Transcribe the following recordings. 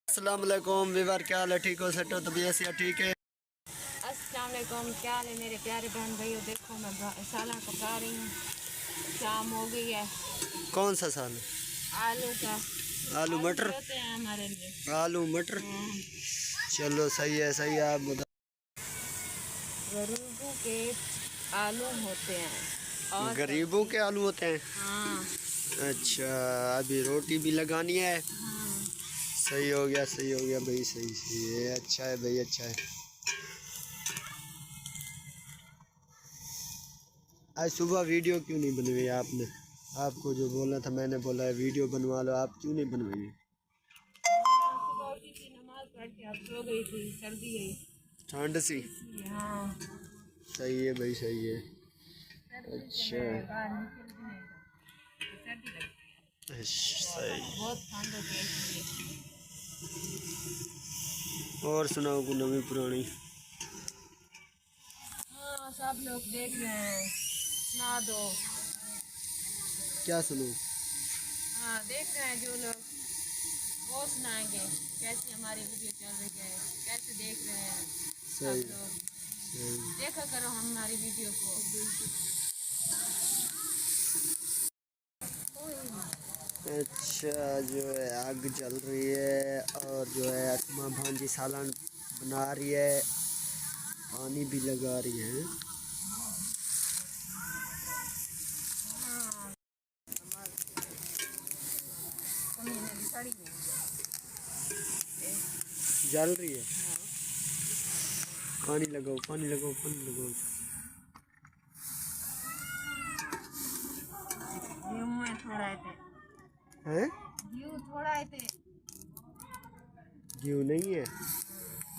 अस्सलाम वालेकुम वीवर, क्या हाल है? ठीक हो? सेट हो? तबीयत से ठीक है? अस्सलाम वालेकुम, क्या हाल है मेरे प्यारे बहन भाइयों। देखो मैं सालन पका रही हूँ। शाम हो गई है। कौन सा साल? आलू का। आलू आलू मटर। होते हैं हमारे लिए। आलू मटर। हाँ। चलो सही है, सही है। आप बताओ। गरीबों के आलू होते हैं और गरीबों के आलू होते हैं। हाँ अच्छा, अभी रोटी भी लगानी है। हाँ। सही हो गया, सही हो गया भाई, सही सही है। अच्छा है भाई, अच्छा है। आज सुबह वीडियो क्यों नहीं बनवाई आपने? आपको जो बोलना था मैंने बोला है वीडियो बनवा लो, आप क्यों नहीं बनवाई? सुबह उठी थी, नमाज पढ़ के अब सो गई थी, सर्दी है। ठंड सी। हाँ। सही है भाई, सही है। सर्दी से अच्छा, मैं बाहर निकल भी नहीं सकती, सर्दी लगती है। सही। बहुत ठंड होती है इसलिए। और सुनाओ कोई नवी पुरानी। हाँ, सब लोग देख रहे हैं, सुना दो। क्या सुनो? हाँ, देख रहे हैं जो लोग, वो सुनाएंगे कैसी हमारी वीडियो चल रही है, कैसे देख रहे हैं सही सब लोग। सही। देखा करो हमारी वीडियो को। अच्छा, जो है आग जल रही है और जो है असमा भांजी सालन बना रही है, पानी भी लगा रही है। हाँ, साड़ी में। जल रही है। हाँ। पानी लगाओ, पानी लगाओ, पानी लगाओ। घी में थोड़ा थे। हैं? घी थोड़ा थे। घी नहीं है?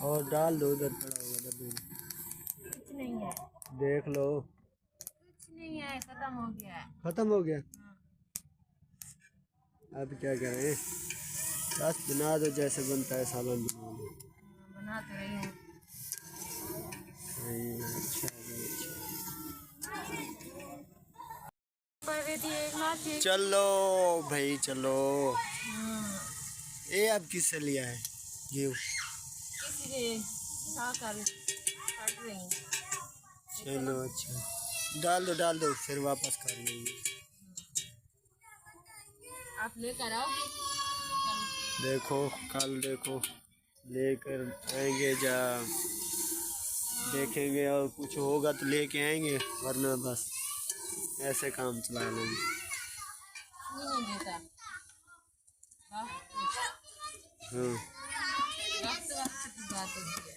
और डाल दो, उधर पड़ा होगा डब्बे में। कुछ नहीं है। देख लो। कुछ नहीं है, खत्म हो गया है। खत्म हो गया। हाँ। अब क्या करें? बस बना दो, जैसे बनता है सालन बना दो। बना तो रही हूँ। सही है, अच्छा है, अच्छा। चलो भाई चलो। हाँ। ये अब किससे लिया है घी? किसी उठाकर काट रही हूँ। चलो अच्छा, डाल दो फिर वापस कर लेंगे। आप लेकर आओगे कल? देखो कल, देखो लेकर आएंगे जा, देखेंगे और कुछ होगा तो लेके आएंगे, वरना बस ऐसे काम चला लेंगे। नहीं देता। हाँ वक्त वक्त की बात होती है।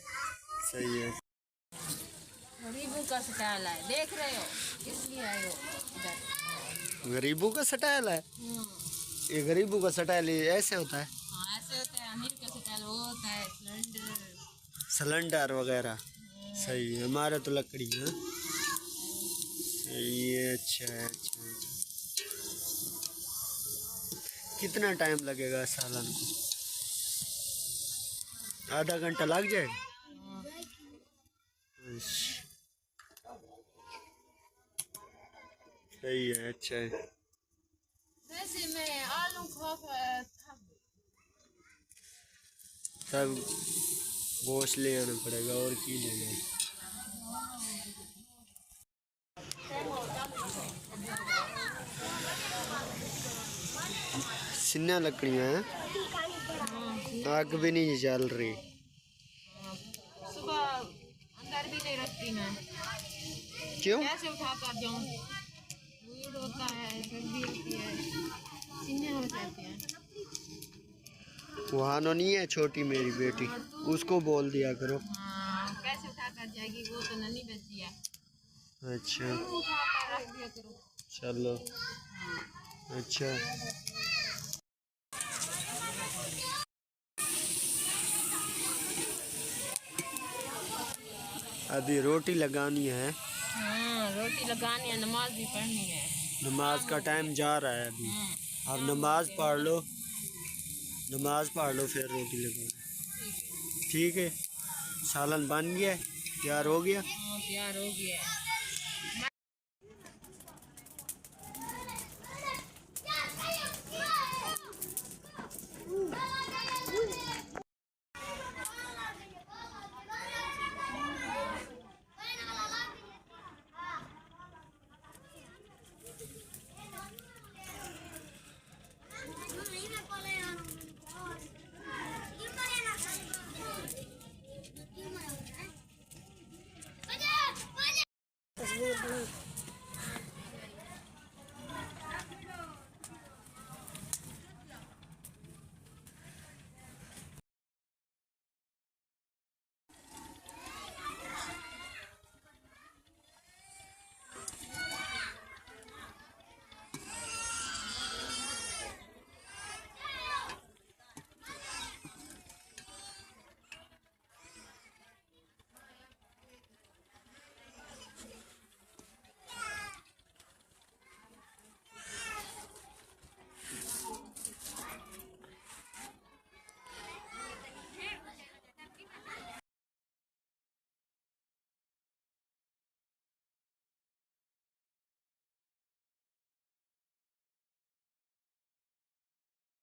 सही है। गरीबों का स्टाइल है, देख रहे हो, इसलिए आए हो इधर। गरीबों का स्टाइल है? ये गरीबों का स्टाइल ऐसे होता है? हाँ, ऐसे होता है। अमीर का स्टाइल वो होता है सिलेंडर। सिलेंडर वगैरह। सही है, हमारा तो लकड़ी है। सही है, अच्छा है, अच्छा है, अच्छा। कितना टाइम लगेगा सालन को? आधा घंटा लग जाएगा? अच्छा, सही है, अच्छा है। वैसे मैं आलू खा खा थक गई। तब गोश्त ले आना पड़ेगा, और की लेना है? सिन्ना लकड़ियाँ हैं, आग भी नहीं जल रही। सुबह अंदर भी नहीं रखती मैं। क्यों? कैसे उठा कर जाऊँ? भीड़ होता है, सर्दी होती है, सीने हो जाते हैं। वहाँ नो नहीं है छोटी मेरी बेटी, उसको बोल दिया करो। हाँ, कैसे उठा कर जाएगी, वो तो नन्ही बच्ची है। अच्छा, उठा कर रख दिया करो। चलो हाँ। अच्छा। अभी रोटी लगानी है। हाँ, रोटी लगानी है, नमाज भी पढ़नी है। नमाज का टाइम जा रहा है अभी। हाँ। अब नमाज पढ़ लो, नमाज पढ़ लो फिर रोटी लगाओ। ठीक है। सालन बन गया, तैयार हो गया। हाँ, तैयार हो गया है।